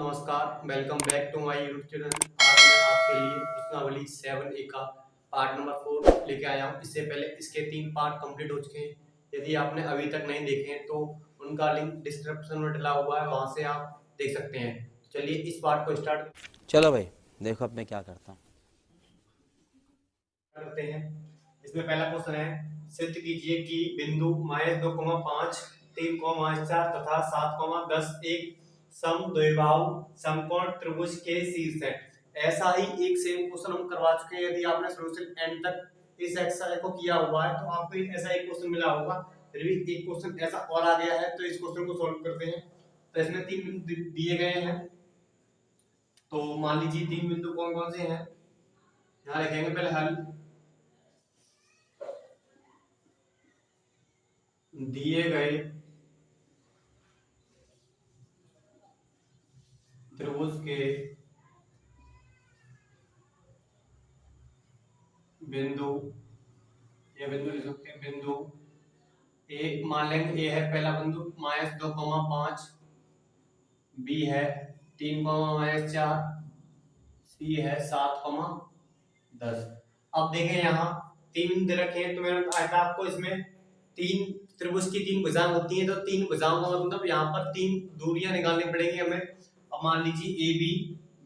नमस्कार, welcome back to my YouTube channel. आज मैं आपके लिए प्रश्नावली 7A का पार्ट नंबर 4 लेके आया हूँ। इससे पहले इसके 3 पार्ट कंप्लीट हो चुके हैं। यदि आपने अभी तक नहीं देखे हैं तो उनका लिंक डिस्क्रिप्शन में डला हुआ है, वहां से आप देख सकते हैं। चलिए इस पार्ट को स्टार्ट चलो भाई, देखो अब मैं क्या करता हूँ। करते हैं। इसमें पहला क्वेश्चन है, सिद्ध कीजिए कि बिंदु -2,5, 3,4 तथा 7,10 एक समद्विबाहु समकोण त्रिभुज के शीर्ष है। ऐसा ही एक सेम क्वेश्चन हम करवा चुके हैं। यदि आपने शुरू से एंड तक इस एक्सरसाइज को किया हुआ है तो आपको ऐसा एक क्वेश्चन मिला होगा। फिर भी एक क्वेश्चन ऐसा और आ गया है तो इस क्वेश्चन को सॉल्व करते हैं। तो इसमें 3 बिंदु दिए गए हैं। तो मान लीजिए 3 बिंदु कौन कौन से हैं, यहाँ लिखेंगे पहले हल। दिए गए त्रिभुज के बिंदु, ये बिंदु लिख सकते हैं। बिंदु ए मान लेंगे, ए है पहला बिंदु -2,5, बी है 3,-4, सी है 7,10। अब देखें यहाँ 3 बिंदु रखे हैं तो मैंने बताया था आपको, इसमें 3 त्रिभुज की 3 भुजाएं होती हैं। तो 3 भुजाओं का मतलब यहाँ पर 3 दूरियां निकालनी पड़ेगी हमें। अब मान लीजिए ए बी,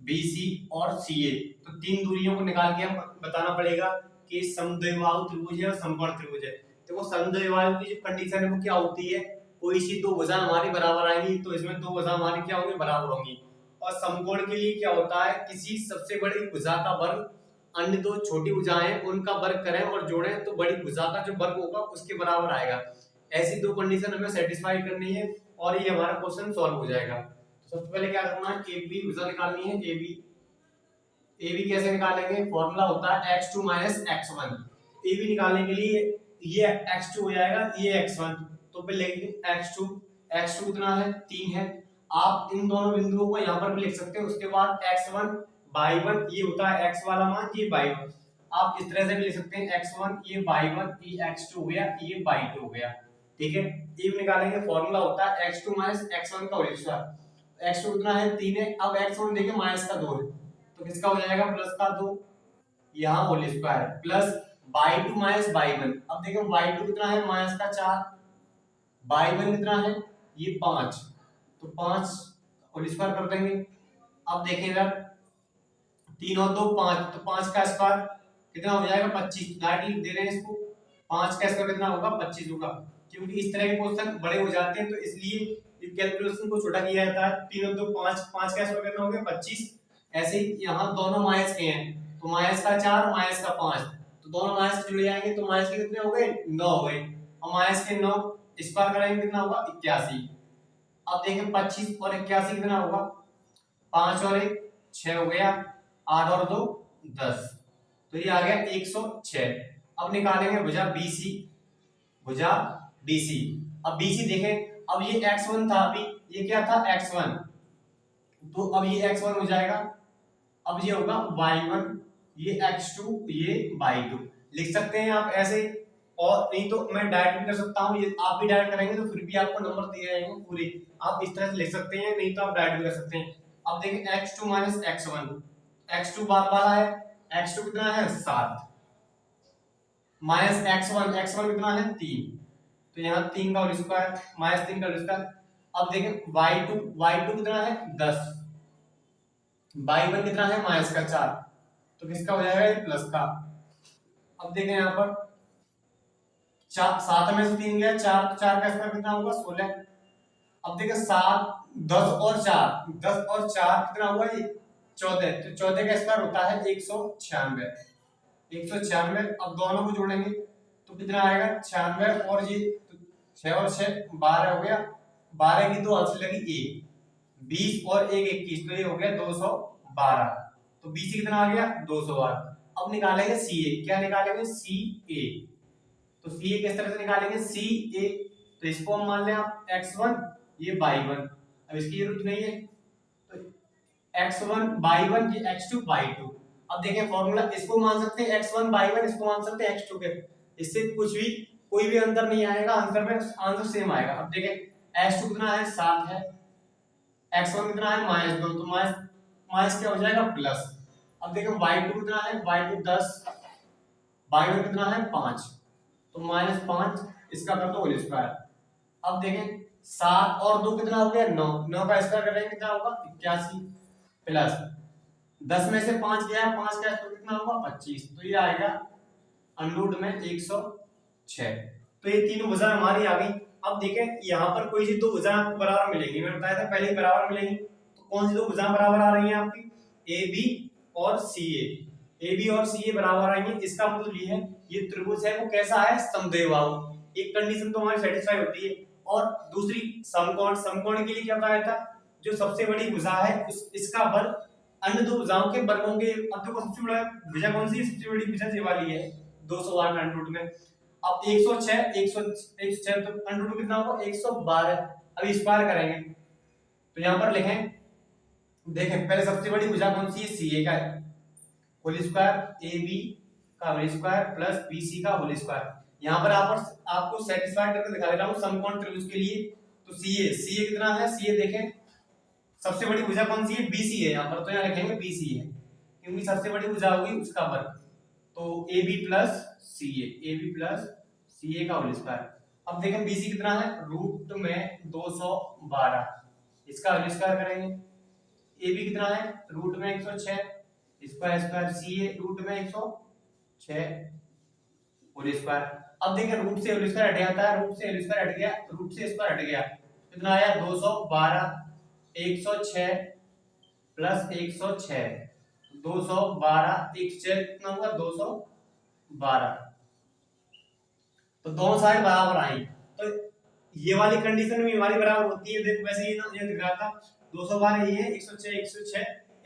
बी सी और सी ए, तो 3 दूरियों को निकाल के हम बताना पड़ेगा कि समद्विबाहु त्रिभुज है और समकोण त्रिभुज है। देखो समद्विबाहु की जो कंडीशन है वो क्या होती है, कोई सी 2 भुजा हमारी बराबर आएंगी, तो इसमें 2 भुजा हमारी क्या होंगी, बराबर होंगी। और समकोण के लिए क्या होता है, किसी सबसे बड़ी भुजा का वर्ग अन्य 2 छोटी भुजाएं उनका वर्ग करें और जोड़ें तो बड़ी भुजा का जो वर्ग होगा उसके बराबर आएगा। ऐसी 2 कंडीशन हमें सेटिस्फाई करनी है और ये हमारा क्वेश्चन सॉल्व हो जाएगा। तो सबसे पहले क्या करना है, ए बी भुजा निकालनी है। ए बी कैसे निकालेंगे, फॉर्मूला होता है x2 x1। ए बी निकालने के लिए ये x2 हो जाएगा, ये x1, तो पहले लेंगे x2 कितना है, 3 है। आप इन दोनों बिंदुओं को यहाँ पर भी लिख सकते हैं। उसके बाद x1 y1, ये होता है x वाला मान, ये y1। आप इस तरह से भी लिख सकते हैं, x1 ये y1, ये x2 हो गया, ये y2 हो गया। ठीक है, ये भी निकालेंगे। फॉर्मूला होता है x2 x1 का होल स्क्वायर। x2 कितना है, 3 है। अब x1 देखिए माइनस का 2 है, तो किसका हो जाएगा, प्लस का 2, यहाँ whole square plus y2 y1। अब देखो y2 कितना है, माइनस का 4, y1 कितना है, ये 5, तो 5 होल स्क्वायर कर देंगे। अब देखें इधर 3 और 2 5, तो 5 का स्क्वायर कितना हो जाएगा, 25। डायरेक्टली दे रहे हैं इसको, 5 का स्क्वायर कितना होगा, 25 होगा। क्योंकि इस तरह के क्वेश्चन बड़े हो जाते हैं तो इसलिए कैलकुलेशन को छोटा किया जाता है। 3 और 2 5, 5 का स्क्वायर कितना हो गया, 25। ऐसे ही यहाँ दोनों माइनस के हैं, तो माइनस का 4 माइनस का 5, तो दोनों माइनस जुड़ जाएंगे, तो माइनस के कितने हो गए, 9 हो गए। और माइनस के 9 स्क्वायर करेंगे कितना होगा, 81। अब देखें 25 और 81 कितना होगा, 5 और 1 6 हो गया, 8 और 2 10, तो ये आ गया 106। अब निकालेंगे भुजा BC, भुजा BC। अब BC देखें, अब ये x1 था, अभी ये क्या था, x1, तो अब ये x1 हो जाएगा। अब ये होगा y1, ये x2, ये y2। लिख सकते हैं आप ऐसे, और नहीं तो मैं डायरेक्ट भी कर सकता हूं। ये आप भी डायरेक्ट करेंगे तो फिर भी आपको नंबर दिए जाएंगे पूरे। आप इस तरह से लिख सकते हैं, नहीं तो आप डायरेक्ट भी कर सकते हैं। अब देखिए x2 x1, x2 बाद वाला है, x2 कितना है, 7, माइनस x1 कितना है, 3, तो यहाँ 3 का होल स्क्वायर माइनस 3 का होल स्क्वायर। अब देखें y2 कितना है, 10, y1 कितना है, माइनस का 4, तो किसका हो जाएगा, ये प्लस का। अब देखें यहाँ पर 7 में से 3 गया 4, तो 4 का स्क्वायर कितना होगा, 16। अब देखिए 7 10 और 4, 10 और 4 कितना हुआ, ये 14, तो 14 का स्क्वायर होता है 196। अब दोनों को जोड़ेंगे तो कितना आएगा, 96, और ये 6 और 6 12 हो गया, 12 की 2 हाथ से लगी 1, 20 और 1 21, तो ये हो गया 212। तो BC कितना आ गया, 212। अब निकालेंगे CA, क्या निकालेंगे, CA। तो CA किस तरह से निकालेंगे, CA, तो इसको हम मान लें आप x1, ये y1, अब इसकी जरूरत नहीं है, तो x1 y1, ये x2 y2। अब देखें फॉर्मूला, इसको मान सकते हैं x1 y1, इसको मान सकते हैं x2 के, इससे कुछ भी कोई भी अंतर नहीं आएगा, आंसर में आंसर सेम आएगा। अब देखें x2 कितना है, 7 है, x1 कितना है -2, तो माइनस क्या हो जाएगा प्लस। अब देखो y2 कितना है, y2 10, y1 कितना है 5, तो -5 इसका कर दो होल स्क्वायर। अब देखें 7 और 2 कितना हो गया 9, 9 का स्क्वायर करेंगे कितना होगा 81 प्लस 10 में से 5 गया, 5 का स्क्वायर कितना होगा 25, तो ये आएगा अंडरूट में 106। तो ये तीनों भुजा हमारी आ गई। अब देखें यहाँ पर कोई सी दो भुजा आपको बराबर मिलेंगी, मैंने बताया था पहले ही बराबर मिलेंगी। तो कौन सी दो भुजा बराबर आ रही हैं आपकी, ए बी और सी ए बी और सी ए बराबर आएंगे। इसका मतलब ये है ये त्रिभुज है वो कैसा है समद्विबाहु। एक कंडीशन तो हमारी सेटिस्फाई होती है। और दूसरी समकोण, समकोण के लिए क्या बताया था, जो सबसे बड़ी भुजा है इसका वर्ग अन्य दो भुजाओं के वर्गों के। अब देखो सबसे बड़ा भुजा कौन सी है, सबसे बड़ी भुजा ये वाली है 208 अंडरूट में। अब 106 तो अंडरूट कितना होगा 112। अब स्क्वायर करेंगे तो यहाँ पर लिखें, देखें पहले सबसे बड़ी भुजा कौन सी है सीए का होल स्क्वायर, ए बी का whole square plus b c का होल स्क्वायर। यहाँ पर आपको सेटिस्फाई करके दिखा दे रहा हूँ समकोण त्रिभुज के लिए। तो सीए कितना है, सीए देखें सबसे बड़ी भुजा कौन सी है बीसी है, यहाँ पर तो यहाँ लिखेंगे बीसी है क्योंकि सबसे बड़ी भुजा होगी उसका वर्ग। तो ए बी प्लस सी ए का होल स्क्वायर। अब देखें बीसी कितना है रूट में 212, इसका होल स्क्वायर करेंगे। ए बी कितना है रूट में 106, इसका स्क्वायर सी ए रूट में 106 होल स्क्वायर। अब देखें रूट से होल स्क्वायर हट जाता है, रूट से होल स्क्वायर हट गया, रूट से स्क्वायर हट गया, कितना आया 212, 106 प्लस 106, 212 106 कितना हुआ 212। तो दोनों साइड बराबर आई, तो ये वाली कंडीशन भी हमारी बराबर होती है। देखो वैसे ये दिख रहा था 212 ये है 106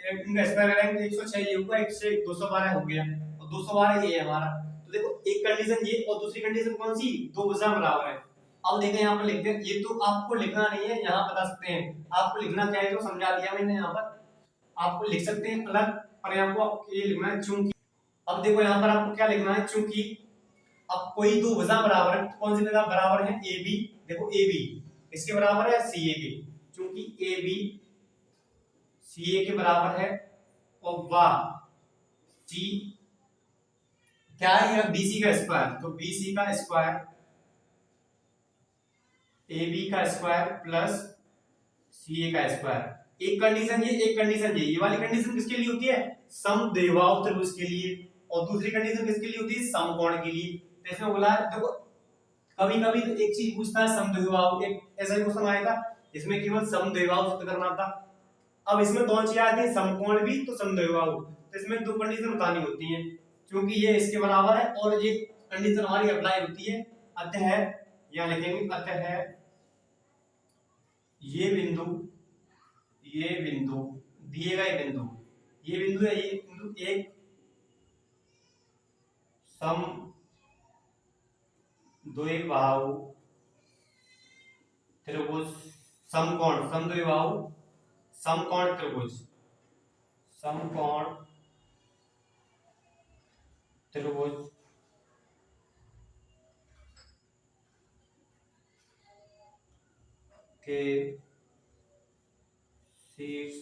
इनका स्क्वायर करेंगे तो 106 ये होगा 212 हो गया और 212 ये है हमारा। तो देखो एक कंडीशन ये और दूसरी कंडीशन कौन सी, दो भुजा बराबर है। अब देखें यहाँ पर लिखते हैं, ये तो आपको लिखना नहीं है, यहाँ बता सकते हैं। आपको लिखना चाहिए तो समझा दिया मैंने, यहाँ पर आपको लिख सकते हैं अलग, पर आपको ये लिखना है चूंकि। अब देखो यहाँ पर आपको क्या लिखना है, चूंकि अब कोई दो भुजा बराबर है, कौन सी भुजा बराबर है ए बी, देखो ए बी इसके बराबर है सी ए के, चूंकि ए बी सी ए के बराबर है और वाह सी क्या है बीसी का स्क्वायर, तो बीसी का स्क्वायर ए बी का स्क्वायर प्लस सी ए का स्क्वायर। एक कंडीशन एक कंडीशन ये वाली कंडीशन किसके लिए होती है, समद्विबाहु त्रिभुज के लिए, और दूसरी कंडीशन किसके लिए होती है, समकोण के लिए। तो इसमें बोला है देखो कभी कभी तो एक चीज पूछता है समद्विबाहु, एक ऐसा क्वेश्चन आया था इसमें केवल समद्विबाहु सिद्ध करना था। अब इसमें दो चीजें आती है समकोण भी तो समद्विबाहु, तो इसमें दो कंडीशन बतानी होती है, क्योंकि ये इसके बराबर है और ये कंडीशन हमारी अप्लाई होती है। अतः यहाँ लिखेंगे अतः ये बिंदु दिए गए बिंदु, ये बिंदु है, ये बिंदु एक समद्विबाहु त्रिभुज, समकोण समद्विबाहु समकोण त्रिभुज, समकोण त्रिभुज के शीर्ष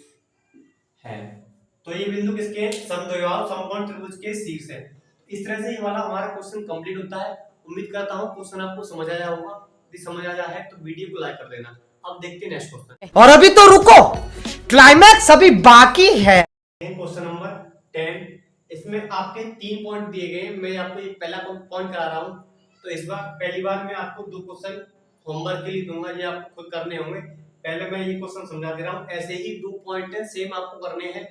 है। तो ये बिंदु किसके, समद्विबाहु समकोण त्रिभुज के शीर्ष है। इस तरह से ये वाला हमारा क्वेश्चन कंप्लीट होता है। उम्मीद करता हूँ क्वेश्चन आपको समझ आया होगा, यदि समझ आया है तो वीडियो को लाइक कर देना। अब देखते हैं नेक्स्ट क्वेश्चन। और अभी तो रुको, क्लाइमैक्स अभी बाकी है। क्वेश्चन नंबर 10, इसमें आपके 3 पॉइंट दिए गए हैं, मैं आपको एक पहला पॉइंट करा रहा हूँ। तो इस बार पहली बार मैं आपको 2 क्वेश्चन होमवर्क के लिए दूंगा, ये आपको खुद करने होंगे। पहले मैं ये क्वेश्चन समझा दे रहा हूँ, ऐसे ही 2 पॉइंट है सेम आपको करने हैं।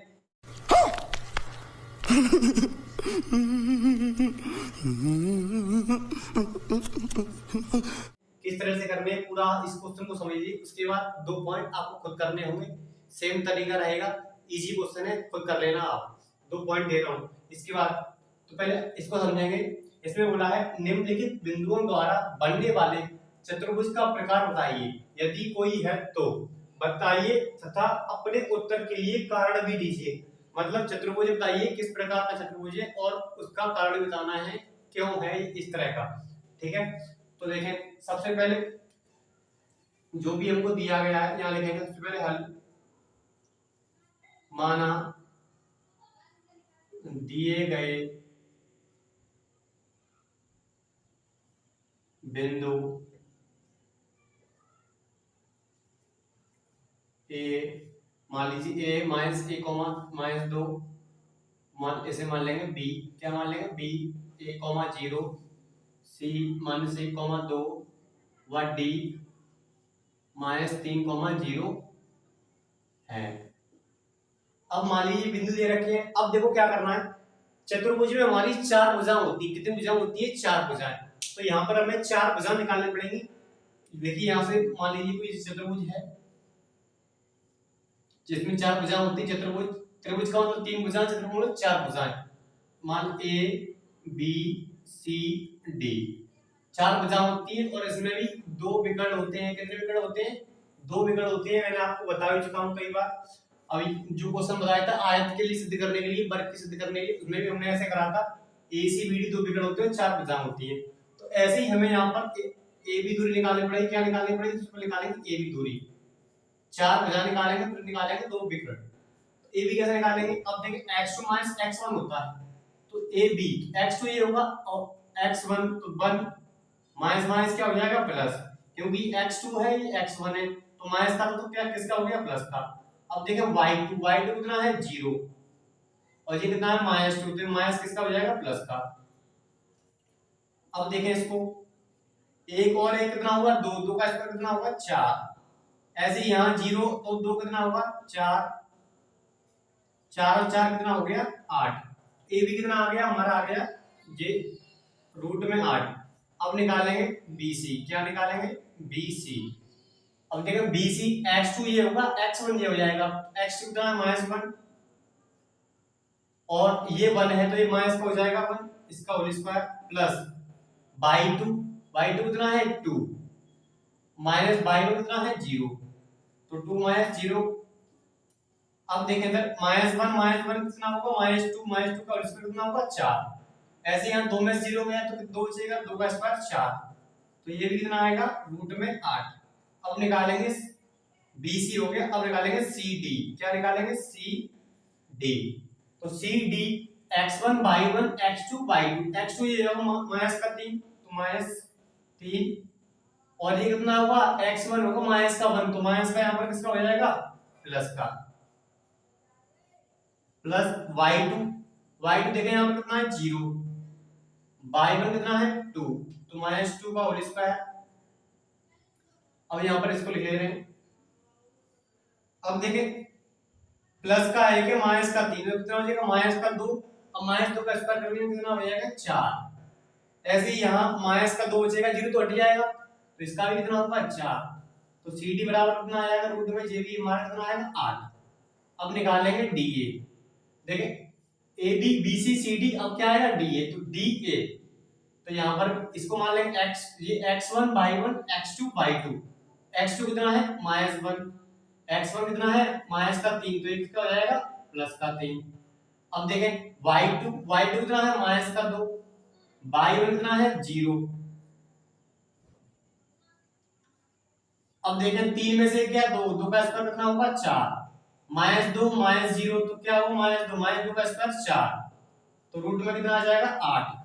किस तरह से करने हैं पूरा इस क्वेश्चन को समझिए, उसके बाद 2 पॉइंट आपको खुद करने होंगे। सेम तरीका रहेगा, इजी क्वेश्चन है, खुद कर लेना आप। 2 पॉइंट दे रहा हूँ, इसके बाद तो पहले इसको समझेंगे। इसमें बोला है निम्नलिखित बिंदुओं द्वारा बनने वाले चतुर्भुज का प्रकार बताइए, यदि कोई है तो बताइए तथा अपने उत्तर के लिए कारण भी दीजिए। मतलब चतुर्भुज बताइए किस प्रकार का चतुर्भुज है और उसका कारण भी बताना है, क्यों है इस तरह का। ठीक है, तो देखें सबसे पहले जो भी हमको दिया गया है यहाँ लिखेंगे सबसे पहले हल माना दिए गए बिंदु ए, मान लीजिए ए माइनस ए कॉमा माइनस 2, इसे मान लेंगे बी, क्या मान लेंगे बी ए कॉमा 0, सी माइनस 1 कॉमा 2 व डी माइनस 3 कॉमा 0 है। अब मान लीजिए बिंदु दे रखे हैं। अब देखो क्या करना है, चतुर्भुज में हमारी 4 भुजाएं होती है। कितनी भुजाएं होती है? 4 भुजाएं। तो यहाँ पर हमें 4 भुजाएं निकालनी पड़ेंगी। देखिए यहाँ से मान लीजिए कोई चतुर्भुज है जिसमें 4 भुजाएं होती है। चतुर्भुज, त्रिभुज का मतलब 3 भुजाएं, चतुर्भुज मतलब 4 भुजाएं। मान ए बी सी डी 4 भुजाएं होती है और इसमें भी 2 विकर्ण होते हैं। कितने विकर्ण होते हैं? 2 विकर्ण होते हैं। मैंने आपको बता भी चुका हूं कई बार। अभी जो क्वेश्चन बताया था आयत के लिए सिद्ध करने के लिए, वर्ग के सिद्ध करने के लिए, उसमें भी हमने ऐसे करा था। ए सी बी डी 2 विकर्ण होते हैं, 4 भुजाएं होती है। तो ऐसे ही हमें यहाँ पर ए बी दूरी निकालनी पड़ेगी। क्या निकालनी पड़ेगी? इसको निकालेंगे ए बी दूरी। 4 भुजाएं निकालेंगे, फिर निकालेंगे 2 विकर्ण। ए बी कैसे निकालेंगे? अब देखिए x2 माइनस x1 होता है, तो ए बी x2 ये होगा और x1 तो 1 माइनस माइनस क्या हो जाएगा? प्लस, क्योंकि x2 है ये x1 है, तो माइनस का तो क्या किसका हो गया? प्लस का। अब देखें y2 कितना है? 0 और ये कितना है? -2, तो माइनस किसका हो जाएगा? प्लस का। अब देखें इसको, एक और एक कितना होगा? 2, 2 का स्क्वायर कितना होगा? 4। ऐसे ही यहाँ 0 तो 2 कितना होगा? 4, 4 और 4 कितना हो गया? 8। ए बी कितना आ गया? हमारा आ गया ये रूट में 8। अब निकालेंगे BC। क्या निकालेंगे? BC। अब देखो BC x2 ये होगा, x1 ये हो जाएगा। x2 कितना है? -1 और ये 1 है तो ये माइनस का हो जाएगा 1, इसका होल स्क्वायर प्लस y2 कितना है? 2 माइनस y2 कितना है? 0, तो 2 माइनस 0। अब देखें इधर -1 कितना होगा? -2 का होल स्क्वायर कितना होगा? 4। ऐसे यहाँ 2 में 0 गया तो 2 बचेगा, 2 का स्क्वायर 4, तो ये भी कितना आएगा? रूट में 8। अब निकालेंगे BC हो गया। अब निकालेंगे CD। क्या निकालेंगे? CD। तो CD x1 y1 x2 y2, x2 ये होगा माइनस का 3, तो -3 और ये कितना होगा? x1 होगा माइनस का 1, तो माइनस का यहाँ पर किसका हो जाएगा? प्लस का। प्लस y2 देखें यहाँ पर कितना है? 0, y1 कितना है? 2, तो -2 का होल स्क्वायर। अब यहाँ पर इसको लिख ले रहे हैं। अब देखें प्लस का 1 है, माइनस का 3 है, कितना हो जाएगा? माइनस का 2, अब माइनस 2 का स्क्वायर करने में कितना हो जाएगा? 4। ऐसे ही यहाँ माइनस का 2 बचेगा, 0 तो हट जाएगा, तो इसका भी कितना होगा? 4। तो CD बराबर कितना आएगा? रूट में जे भी हमारा कितना आएगा? 8। अब निकालेंगे DA। देखें AB BC CD, अब क्या आएगा? DA, तो DA। तो यहाँ पर इसको मान लेंगे x, ये x1 y1 x2 y2। x2 कितना है? -1, x1 कितना है? माइनस का 3, तो ये कितना हो जाएगा? प्लस का 3। अब देखें y2 कितना है? माइनस का 2, y1 कितना है? 0। अब देखें 3 में से क्या? 2, 2 का स्क्वायर कितना होगा? 4, -2 -0, तो क्या होगा? -2 का स्क्वायर 4, तो रूट में कितना आ जाएगा? 8।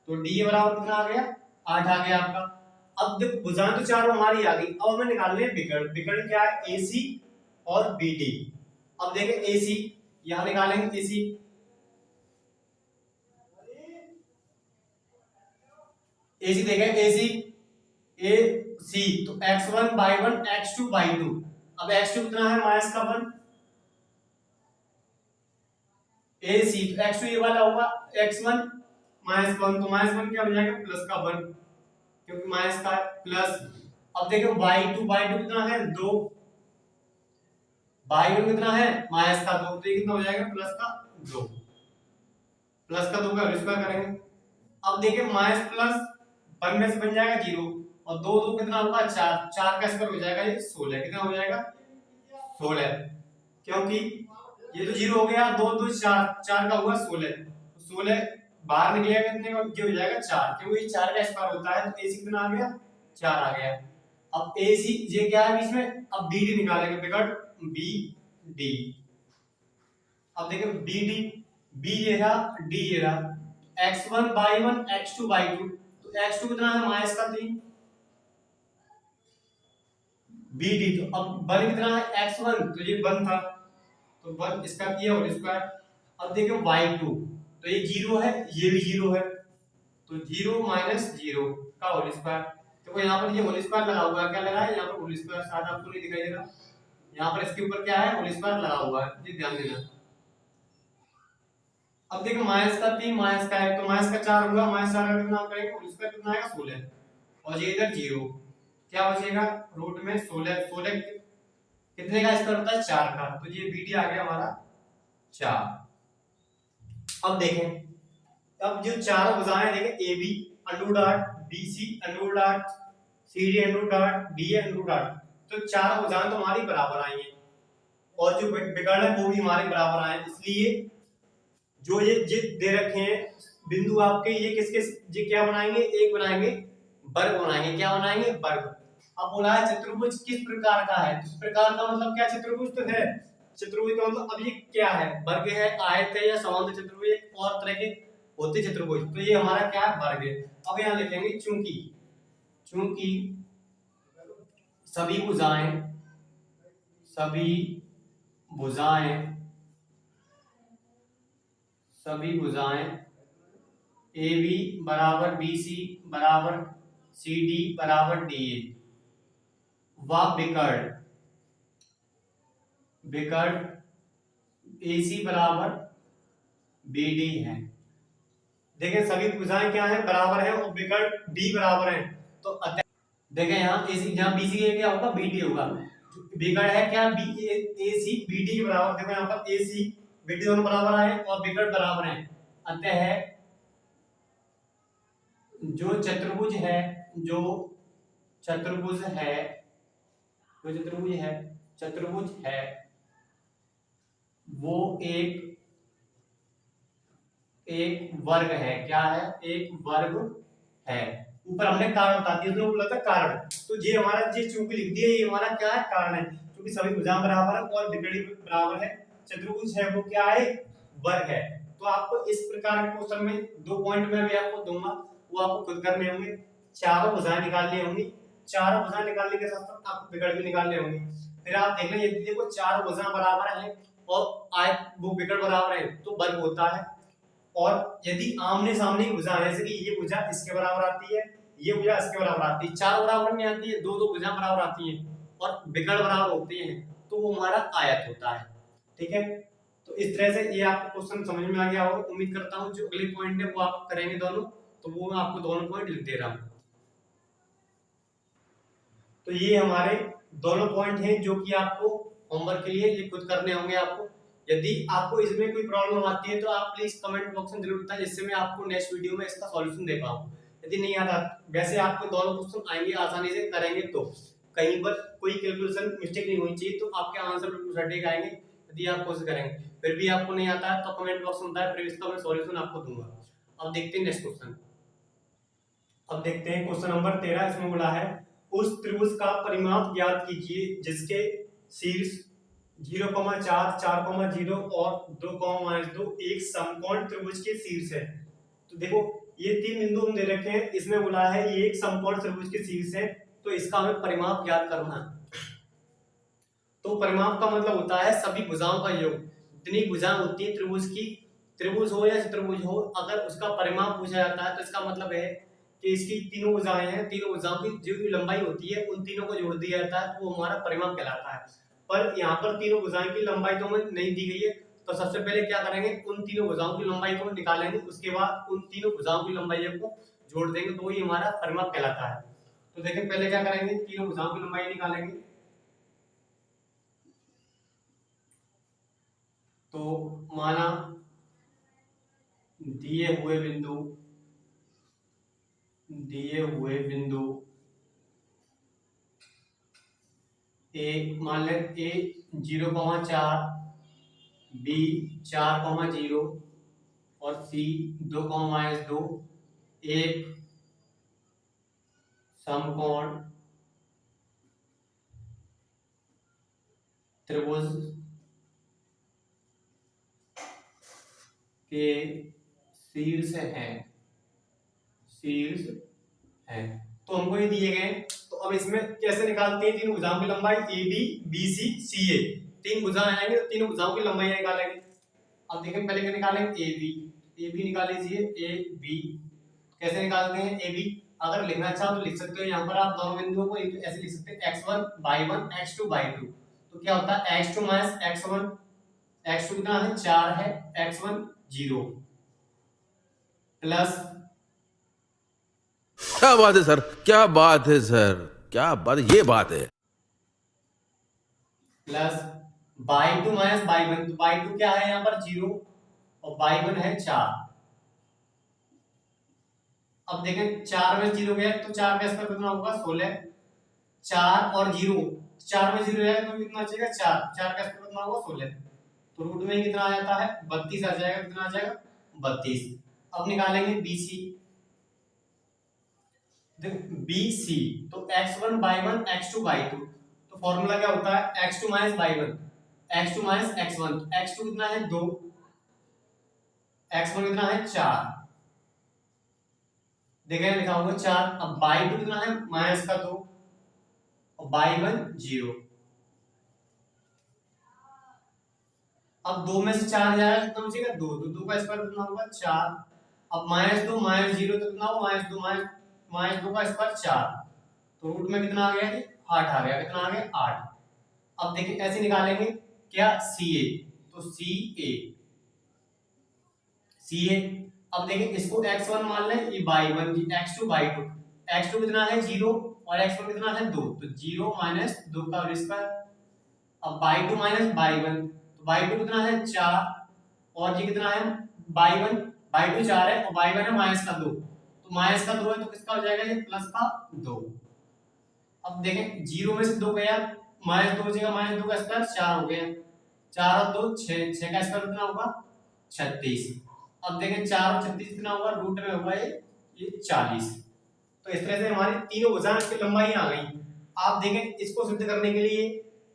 तो डी बराबर कितना आ गया? 8 आ गया आपका। अब देखो भुजाएं तो चारों हमारी आ गई। अब हमें निकालने हैं विकर्ण। विकर्ण क्या है? AC और BD। अब देखें AC, यहां निकालेंगे AC। AC देखें AC AC, तो x1 y1 x2 y2। अब x2 कितना है? माइनस का 1, AC तो x2 ये वाला होगा x1 -1, तो -1 क्या हो जाएगा? प्लस का 1, क्योंकि माइनस का प्लस। अब देखो y2 कितना है? 2, y1 कितना है? माइनस का 2, तो ये कितना हो जाएगा? प्लस का 2, प्लस का 2 का स्क्वायर करेंगे। अब देखिए माइनस प्लस 1 में से बन जाएगा 0 और 2 2 कितना होगा? 4, 4 का स्क्वायर हो जाएगा ये 16। कितना हो जाएगा? 16, क्योंकि ये तो 0 हो गया, 2 2 4, 4 का हुआ 16, 16 बाहर निकलेगा कितने का? हो जाएगा 4, क्योंकि 4 का स्क्वायर होता है, तो AC कितना आ गया? 4 आ गया। अब AC ये क्या है बीच में? अब BD निकालेंगे, विकर्ण BD। अब देखिए बी डी, बी ये रहा, डी ये रहा, x1/1 x2/2, तो x2 कितना है माइनस का 3, बी डी तो अब 1 कितना है x1, तो ये 1 था, तो 1 इसका किया होल स्क्वायर। अब देखिए y2, तो ये 0 है, ये भी 0 है, तो 0 माइनस 0 का होल स्क्वायर। तो यहाँ पर ये होल स्क्वायर लगा हुआ है, क्या लगा है यहाँ पर होल स्क्वायर, शायद आपको नहीं दिखाई दे रहा, यहाँ पर इसके ऊपर क्या है होल स्क्वायर लगा हुआ है, ये ध्यान देना। अब देखो माइनस का 3 माइनस का 1, तो माइनस का 4 होगा, माइनस 4 का कितना करेंगे होल स्क्वायर कितना आएगा 16, और ये इधर 0, क्या बचेगा रूट में 16, 16 कितने का स्क्वायर होता है 4 का, तो ये बीडी आ गया हमारा 4। अब देखें, अब जो चारों भुजाएं देखें a b under dot, b c under dot, c d under dot, d a under dot, तो चारों भुजाएं तो हमारी बराबर आई हैं, और जो विकर्ण है वो भी हमारे बराबर आए, इसलिए जो ये दे रखे हैं बिंदु आपके, ये किसके, ये क्या बनाएंगे, एक बनाएंगे वर्ग बनाएंगे, क्या बनाएंगे वर्ग। अब बोला है चतुर्भुज किस प्रकार का है, किस प्रकार का मतलब क्या, चतुर्भुज तो है, चतुर्भुज का मतलब अब ये क्या है, वर्ग है, आयत है, या समांतर चतुर्भुज, एक और तरह के होते चतुर्भुज, तो ये हमारा क्या है वर्ग है। अब यहाँ लिखेंगे चूंकि, चूंकि सभी भुजाएं, सभी भुजाएं, सभी भुजाएं ए बी बराबर बी सी बराबर सी डी बराबर डी ए व विकर्ण, विकर्ण ए सी बराबर बी डी है। देखें सभी भुजाएं क्या है बराबर है, और विकर्ण डी बराबर है, तो अतः देखें यहाँ ए सी, यहाँ बी सी क्या होगा बी डी होगा, विकर्ण है क्या बी ए सी बी डी के बराबर, देखो यहाँ पर ए सी बी डी दोनों बराबर है और विकर्ण बराबर है, अतः जो चतुर्भुज है, जो चतुर्भुज है, जो चतुर्भुज है, चतुर्भुज है वो एक वर्ग है, क्या है एक वर्ग है। ऊपर हमने कारण बता दिया, बोला था कारण, तो ये हमारा ये चूंकि लिख दिया, ये हमारा क्या है कारण है, क्योंकि सभी भुजाएं बराबर है और विकर्ण बराबर है, चतुर्भुज है वो क्या है वर्ग है। तो आपको इस प्रकार के क्वेश्चन में 2 पॉइंट में भी आपको दूंगा, वो आपको खुद करने होंगे, चारों भुजाएं निकालनी होंगी, चारों भुजाएं निकालने के साथ साथ आपको विकर्ण भी निकालने होंगे। फिर आप देख लें यदि देखो चार भुजाएं बराबर हैं और आयत वो विकर्ण बराबर है तो वर्ग होता है, और यदि आमने सामने की भुजा जैसे कि ये भुजा इसके बराबर आती है, ये भुजा इसके बराबर आती है, चार बराबर नहीं आती है, दो दो भुजा बराबर आती है और विकर्ण बराबर होती हैं, तो वो हमारा आयत होता है। ठीक है, तो इस तरह से ये आपको क्वेश्चन समझ में आ गया होगा, उम्मीद करता हूँ जो अगले पॉइंट है वो आप करेंगे दोनों, तो वो मैं आपको दोनों पॉइंट लिख दे रहा हूँ। तो ये हमारे दोनों पॉइंट हैं जो कि आपको होमवर्क के लिए ये खुद करने होंगे आपको। यदि आपको इसमें कोई प्रॉब्लम आती है तो आप प्लीज कमेंट बॉक्स में जरूर बताएं, जिससे मैं आपको नेक्स्ट वीडियो में इसका सॉल्यूशन दे पाऊँ। यदि नहीं आता, वैसे आपको दोनों क्वेश्चन आएंगे, आसानी से करेंगे, तो कहीं पर कोई कैलकुलेशन मिस्टेक नहीं होनी चाहिए, तो आपके आंसर बिल्कुल सटीक आएंगे यदि आप कोशिश करेंगे। फिर भी आपको नहीं आता है तो कमेंट बॉक्स में बताएं, फिर इसका मैं सॉल्यूशन आपको दूंगा। अब देखते हैं नेक्स्ट क्वेश्चन। अब देखते हैं क्वेश्चन नंबर 13, इसमें बोला है उस त्रिभुज का परिमाप ज्ञात कीजिए जिसके शीर्ष 0,4, 4,0 और 2,-2 एक समकोण त्रिभुज के शीर्ष है। तो देखो ये तीन बिंदु हम दे रखे हैं, इसमें बोला है ये एक समकोण त्रिभुज के शीर्ष है, तो इसका हमें परिमाप ज्ञात करना है। तो परिमाप का मतलब होता है सभी भुजाओं का योग, जितनी भुजाएं होती है त्रिभुज की, त्रिभुज हो या चतुर्भुज हो, अगर उसका परिमाप पूछा जाता है तो इसका मतलब है कि इसकी तीनों भुजाएं हैं, तीनों भुजाओं की जो भी लंबाई होती है उन तीनों को जोड़ दिया जाता है, तो वो हमारा परिमाप कहलाता है। पर यहाँ पर तीनों भुजाएं की लंबाई तो हमें नहीं दी गई है, तो सबसे पहले क्या करेंगे, उन तीनों भुजाओं की लंबाई को निकालेंगे, उसके बाद उन तीनों भुजाओं की लंबाई को जोड़ देंगे, तो वही हमारा परिमाप कहलाता है। तो देखें पहले क्या करेंगे, तीनों भुजाओं की लंबाई निकालेंगे। तो माना दिए हुए बिंदु ए, मान लें ए 0,4, बी 4,0 और सी 2,-2 एक समकोण त्रिभुज के शीर्ष है, शीर्ष है। तो हमको ये दिए गए, तो अब इसमें कैसे निकालते हैं? तीन भुजाओं की लंबाई ए बी बी सी सी ए, तीन भुजाएं आएंगे तो तीनों भुजाओं की लंबाई निकालेंगे। अब देखें पहले क्या निकालेंगे? ए बी निकाल लीजिए। ए बी कैसे निकालते हैं? ए बी अगर लिखना चाहो तो लिख सकते हो, यहाँ पर आप दोनों बिंदुओं को ऐसे लिख सकते हैं x1 y1 x2 y2। तो क्या होता है? x2 माइनस x1, x2 कितना है? 4 है, x1 0 प्लस क्या बात है सर, क्या बात है सर, क्या बात है, ये बात है। प्लस y2 माइनस y1, तो y2 क्या है यहाँ पर? 0 और y1 है 4। अब देखें 4 में 0 गया तो 4 का स्क्वायर कितना होगा? 16। 4 और 0, 4 में 0 है तो कितना आ जाएगा? 4, 4 का स्क्वायर कितना होगा? 16। तो रूट में कितना आ जाता है? 32 आ जाएगा। कितना आ जाएगा? 32। अब निकालेंगे BC। BC तो x1 y1 x2 y2, तो फॉर्मूला क्या होता है? x2 minus y1, x2 minus x1। x2 कितना है? 2, x1 कितना है? 4। देखें लिखा होगा 4। अब y2 कितना है? माइनस का 2 और y1 0। अब 2 में से 4 जाएगा कितना बचेगा? 2, तो 2 का स्क्वायर कितना होगा? 4। अब -2 -0 तो कितना होगा? -2 -2 का स्क्वायर 4, तो रूट में कितना आ गया? 8 आ गया। कितना आ गया? 8। अब देखिए ऐसे निकालेंगे क्या? CA, तो CA अब देखिए इसको x1 मान लें, ये y1, x2 y2। x2 कितना है? 0 और x1 कितना है? 2, तो 0 माइनस 2 का स्क्वायर। अब y2 माइनस y1, तो y2 कितना है? 4 और ये कितना है? y1, y2 4 है और y1 है माइनस का 2, तो माइनस का 2 है तो किसका हो जाएगा? ये प्लस का 2। अब देखें 0 में से 2 गया, -2 बचेगा, -2 का स्क्वायर 4 हो गया। 4 और 2 6, 6 का स्क्वायर कितना होगा? 36। अब देखें 4 और 36 कितना होगा? रूट में होगा ये 40। तो इस तरह से हमारी तीनों भुजाएं की लंबाई आ गई। आप देखें इसको सिद्ध करने के लिए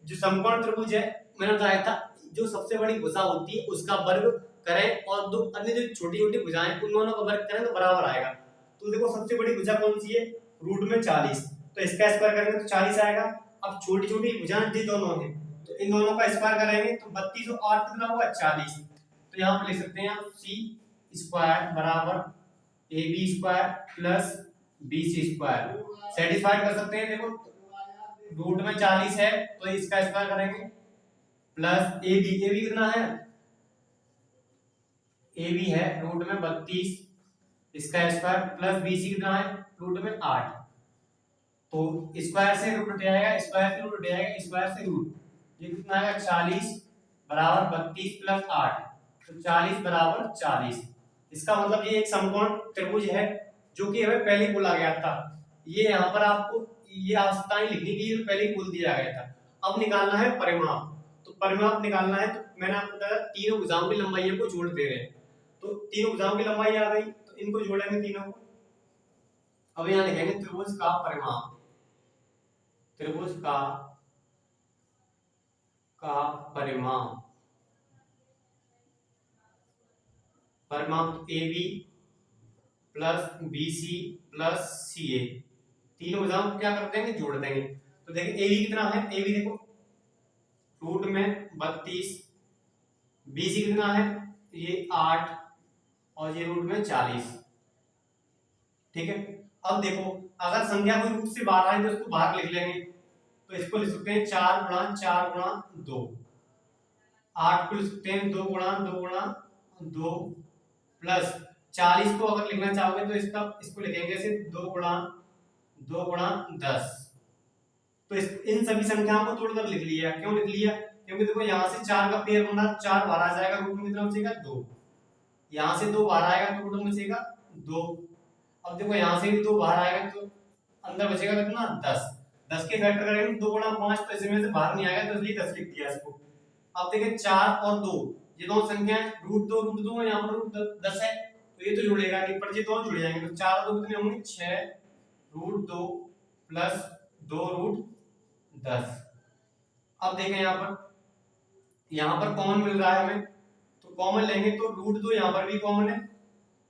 जो समकोण त्रिभुज है, मैंने बताया था जो सबसे बड़ी भुजा होती है उसका वर्ग करें और दो अन्य जो छोटी-छोटी भुजाएं उन दोनों का वर्ग करें तो बराबर आएगा। तो देखो सबसे बड़ी भुजा कौन सी है? रूट में 40, तो इसका स्क्वायर करेंगे तो 40 आएगा। अब छोटी-छोटी भुजाएं ये दोनों हैं, तो इन दोनों का स्क्वायर करेंगे तो 32 और 8 कितना होगा? 40। तो यहाँ पे लिख सकते हैं आप C स्क्वायर बराबर AB square plus BC square. Satisfied कर सकते हैं। देखो रूट में 40 है तो इसका स्क्वायर करेंगे प्लस AB कितना है? AB है रूट में 32, इसका स्क्वायर प्लस BC कितना है? रूट में 8। तो स्क्वायर से रूट हट जाएगा, स्क्वायर से रूट हट जाएगा, स्क्वायर से रूट, ये कितना आएगा? 40 बराबर 32 प्लस 8, तो 40 बराबर 40। इसका मतलब ये एक समकोण त्रिभुज है जो कि हमें पहले ही बोला गया था। ये यहाँ पर आपको ये आवश्यकताएं लिखने के लिए पहले ही बोल दिया गया था। अब निकालना है परिमाप। तो परिमाप निकालना है तो मैंने आपको बताया तीनों भुजाओं की लंबाइयों को जोड़ दे रहे हैं। तो तीनों भुजाओं की लंबाई आ गई तो इनको जोड़ेंगे तीनों को। अब यहाँ लिखेंगे त्रिभुज का परिमाप। त्रिभुज का परिमाप, परिमाप AB plus BC plus CA, तीनों भुजाओं को क्या कर देंगे? जोड़ देंगे। तो देखिए AB कितना है? AB देखो रूट में 32, BC कितना है? ये 8 और ये रूट में 40। ठीक है। अब देखो अगर संख्या कोई रूट से बाहर आए तो उसको बाहर लिख लेंगे। तो इसको लिख सकते हैं 4 गुणा 4 गुणा 2। 8 को लिख सकते हैं 2 गुणा 2 गुणा 2 प्लस 40 को अगर लिखना चाहोगे तो इसको लिखेंगे ऐसे 2 गुणा 10। तो इन सभी संख्याओं को तोड़कर लिख लिया। क्यों लिख लिया? क्योंकि देखो यहाँ से 4 का पेयर बना, 4 बाहर आ जाएगा, रूट में कितना बचेगा? 2। यहाँ से 2 बाहर आएगा तो रूट में बचेगा 2। अब देखो यहाँ से भी 2 बाहर आएगा तो अंदर बचेगा कितना? 10। 10 के फैक्टर करेंगे 2 गुणा 5, तो इसमें से बाहर नहीं आएगा तो इसलिए 10 लिख दिया इसको। अब देखिए 4 और 2 ये दोनों संख्याएं रूट 2 है, यहाँ पर रूट 10 है तो ये तो जुड़ेगा नहीं, पर ये दोनों जुड़ जाएंगे। तो 4 और 2 कितने होंगे? 6 रूट 2 प्लस 2 रूट 10। अब देखें यहाँ पर कॉमन मिल रहा है हमें, तो कॉमन लेंगे तो रूट 2 यहाँ पर भी कॉमन है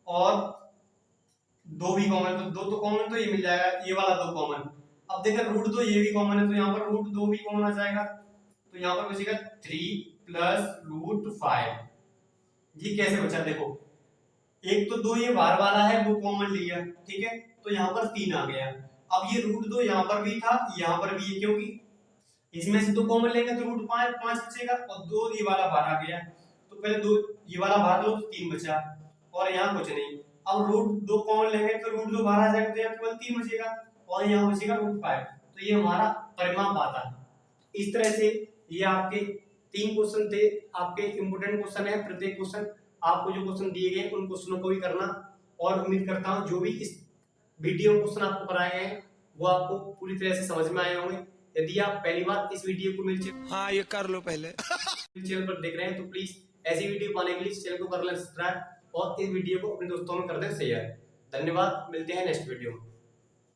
और 2 भी कॉमन, तो 2 तो कॉमन, तो ये मिल जाएगा, ये वाला 2 कॉमन। अब देखो रूट 2 ये भी कॉमन है, तो यहाँ पर रूट 2 भी कॉमन आ जाएगा, तो यहाँ पर बचेगा 3 प्लस रूट 5। ये कैसे बचा, देखो एक तो 2 ये बाहर वाला है वो कॉमन लिया, ठीक है, तो यहाँ पर 3 आ गया। अब ये रूट 2 यहाँ पर भी था, यहाँ पर भी है, क्योंकि इसमें से 2 कॉमन लेंगे तो रूट 5 बचेगा और 2 ये वाला बाहर आ गया, तो पहले 2 ये वाला बाहर लो तो 3 बचा और यहाँ कुछ नहीं। अब रूट 2 कॉमन लेंगे तो रूट 2 बाहर आ जाएगा, तो यहाँ केवल 3 बचेगा और यहाँ बचेगा रूट 5। तो ये हमारा परिमाप आता है। इस तरह से ये आपके 3 क्वेश्चन थे, आपके इंपोर्टेंट क्वेश्चन है। प्रत्येक क्वेश्चन आपको जो क्वेश्चन दिए गए उन क्वेश्चनों को भी करना, और उम्मीद करता हूँ जो भी इस वीडियो में क्वेश्चन आपको कराए गए वो आपको पूरी तरह से समझ में आए होंगे। यदि आप पहली बार इस वीडियो को मेरे ये कर लो पहले चैनल पर देख रहे हैं तो प्लीज ऐसी वीडियो पाने के लिए चैनल को कर लें सब्सक्राइब और इस वीडियो को अपने दोस्तों में कर दें शेयर। धन्यवाद, मिलते हैं नेक्स्ट वीडियो में।